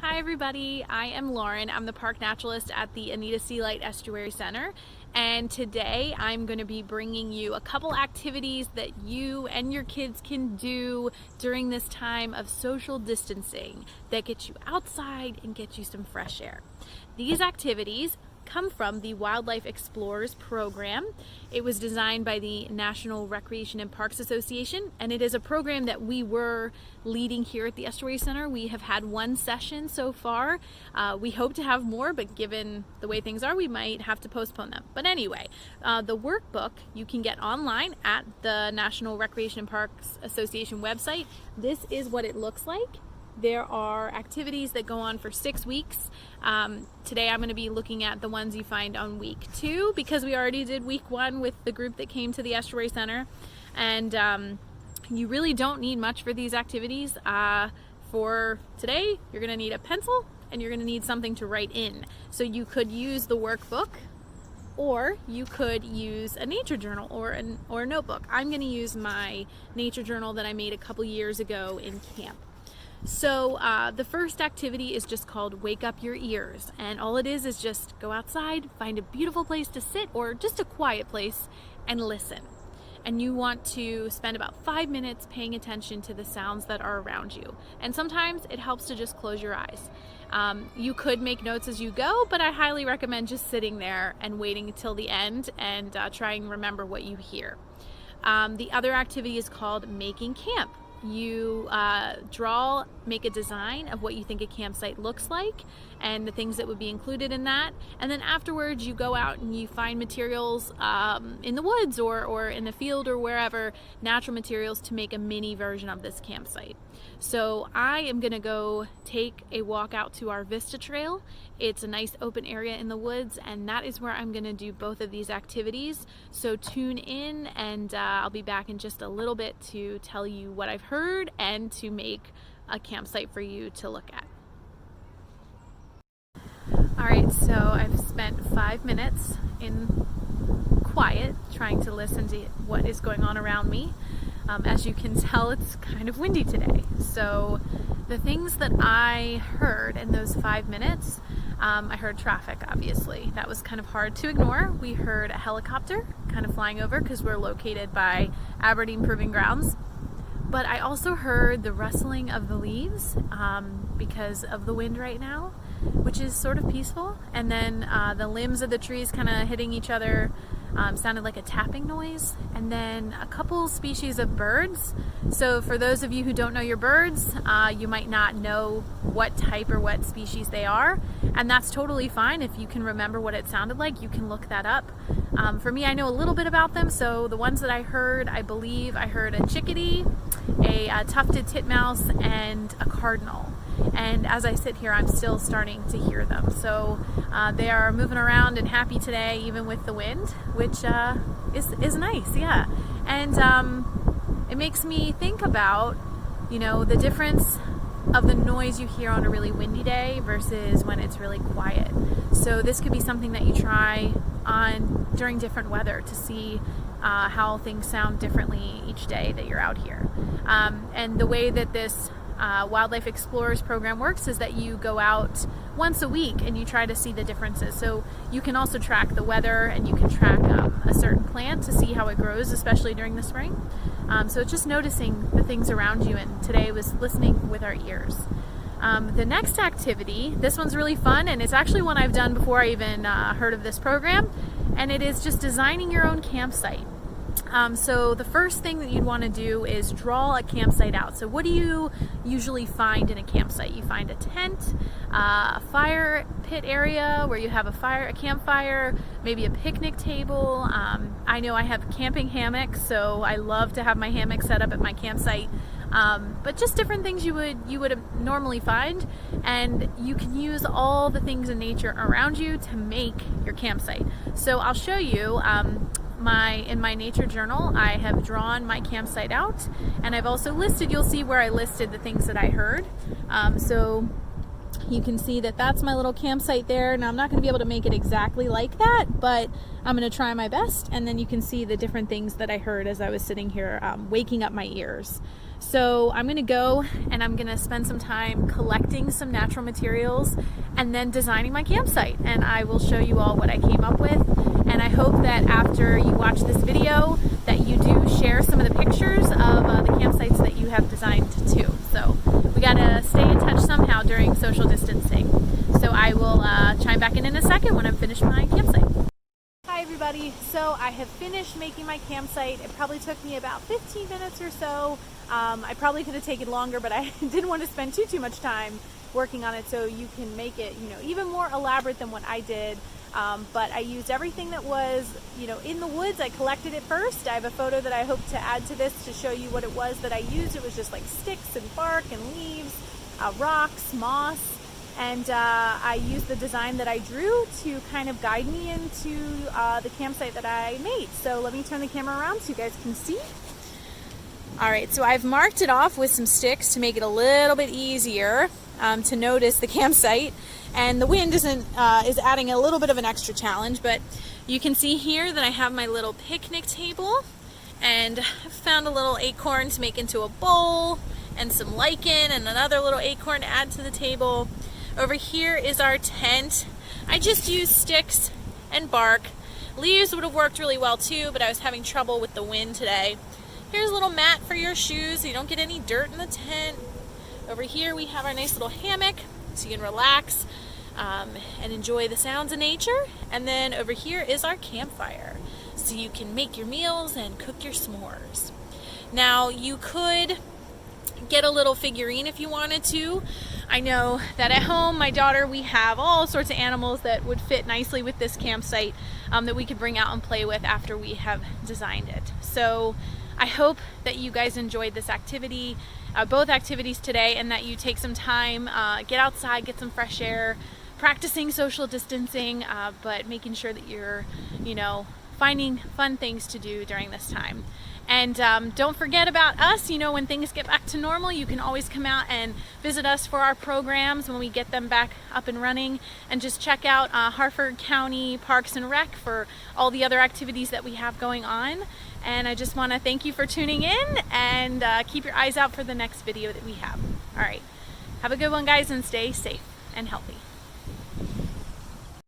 Hi everybody, I am Lauren. I'm the park naturalist at the Anita Sea Light Estuary Center, and today I'm going to be bringing you a couple activities that you and your kids can do during this time of social distancing that get you outside and get you some fresh air. These activities come from the Wildlife Explorers program. It was designed by the National Recreation and Parks Association, and it is a program that we were leading here at the Estuary Center. We have had one session so far. We hope to have more, but given the way things are, we might have to postpone them. But anyway, the workbook you can get online at the National Recreation and Parks Association website. This is what it looks like. There are activities that go on for 6 weeks. Today I'm going to be looking at the ones you find on week 2 because we already did week 1 with the group that came to the Estuary Center. And you really don't need much for these activities. For today, you're going to need a pencil and you're going to need something to write in. So you could use the workbook, or you could use a nature journal or a notebook. I'm going to use my nature journal that I made a couple years ago in camp. So the first activity is just called Wake Up Your Ears, and all it is just go outside, find a beautiful place to sit or just a quiet place and listen. And you want to spend about 5 minutes paying attention to the sounds that are around you. And sometimes it helps to just close your eyes. You could make notes as you go, but I highly recommend just sitting there and waiting until the end and trying to remember what you hear. The other activity is called Making Camp. You make a design of what you think a campsite looks like and the things that would be included in that, and then afterwards you go out and you find materials in the woods or in the field or wherever, natural materials to make a mini version of this campsite. So I am gonna go take a walk out to our Vista Trail. It's a nice open area in the woods, and that is where I'm gonna do both of these activities. So tune in, and I'll be back in just a little bit to tell you what I've heard and to make a campsite for you to look at. All right, so I've spent 5 minutes in quiet trying to listen to what is going on around me. As you can tell, it's kind of windy today. So the things that I heard in those 5 minutes, I heard traffic, obviously. That was kind of hard to ignore. We heard a helicopter kind of flying over because we're located by Aberdeen Proving Grounds. But I also heard the rustling of the leaves because of the wind right now, which is sort of peaceful. And then the limbs of the trees kind of hitting each other sounded like a tapping noise. And then a couple species of birds. So for those of you who don't know your birds, you might not know what type or what species they are. And that's totally fine. If you can remember what it sounded like, you can look that up. For me, I know a little bit about them. So the ones that I heard, I believe I heard a chickadee, a tufted titmouse, and a cardinal. And as I sit here, I'm still starting to hear them. So they are moving around and happy today, even with the wind, which is nice, yeah. And it makes me think about, the difference of the noise you hear on a really windy day versus when it's really quiet. So this could be something that you try on during different weather to see how things sound differently each day that you're out here. And the way that this Wildlife Explorers program works is that you go out once a week and you try to see the differences. So you can also track the weather, and you can track a certain plant to see how it grows, especially during the spring. So it's just noticing the things around you, and today was listening with our ears. The next activity, this one's really fun, and it's actually one I've done before I even heard of this program, and it is just designing your own campsite. So the first thing that you'd want to do is draw a campsite out. So what do you usually find in a campsite? You find a tent, a fire pit area where you have a campfire, maybe a picnic table. I know I have camping hammocks, so I love to have my hammock set up at my campsite. But just different things you would normally find, and you can use all the things in nature around you to make your campsite. So I'll show you. In my nature journal, I have drawn my campsite out, and I've also listed, you'll see where I listed the things that I heard. So you can see that that's my little campsite there. Now I'm not going to be able to make it exactly like that, but I'm going to try my best, and then you can see the different things that I heard as I was sitting here waking up my ears. So I'm gonna go and I'm gonna spend some time collecting some natural materials and then designing my campsite. And I will show you all what I came up with. And I hope that after you watch this video that you do share some of the pictures of the campsites that you have designed too. So we gotta stay in touch somehow during social distancing. So I will chime back in a second when I'm finished my campsite. Hi everybody, so I have finished making my campsite. It probably took me about 15 minutes or so. I probably could have taken longer, but I didn't want to spend too much time working on it, so you can make it, even more elaborate than what I did. But I used everything that was, in the woods. I collected it first. I have a photo that I hope to add to this to show you what it was that I used. It was just like sticks and bark and leaves, rocks, moss. And I used the design that I drew to kind of guide me into the campsite that I made. So let me turn the camera around so you guys can see. All right, so I've marked it off with some sticks to make it a little bit easier to notice the campsite. And the wind is adding a little bit of an extra challenge, but you can see here that I have my little picnic table, and I found a little acorn to make into a bowl, and some lichen, and another little acorn to add to the table. Over here is our tent. I just used sticks and bark. Leaves would have worked really well too, but I was having trouble with the wind today. Here's a little mat for your shoes so you don't get any dirt in the tent. Over here we have our nice little hammock so you can relax and enjoy the sounds of nature. And then over here is our campfire so you can make your meals and cook your s'mores. Now you could get a little figurine if you wanted to. I know that at home, my daughter, we have all sorts of animals that would fit nicely with this campsite that we could bring out and play with after we have designed it. So I hope that you guys enjoyed this activity, both activities today, and that you take some time, get outside, get some fresh air, practicing social distancing, but making sure that you're, finding fun things to do during this time. And don't forget about us. When things get back to normal, you can always come out and visit us for our programs when we get them back up and running. And just check out Harford County Parks and Rec for all the other activities that we have going on. And I just want to thank you for tuning in, and keep your eyes out for the next video that we have. All right. Have a good one, guys, and stay safe and healthy.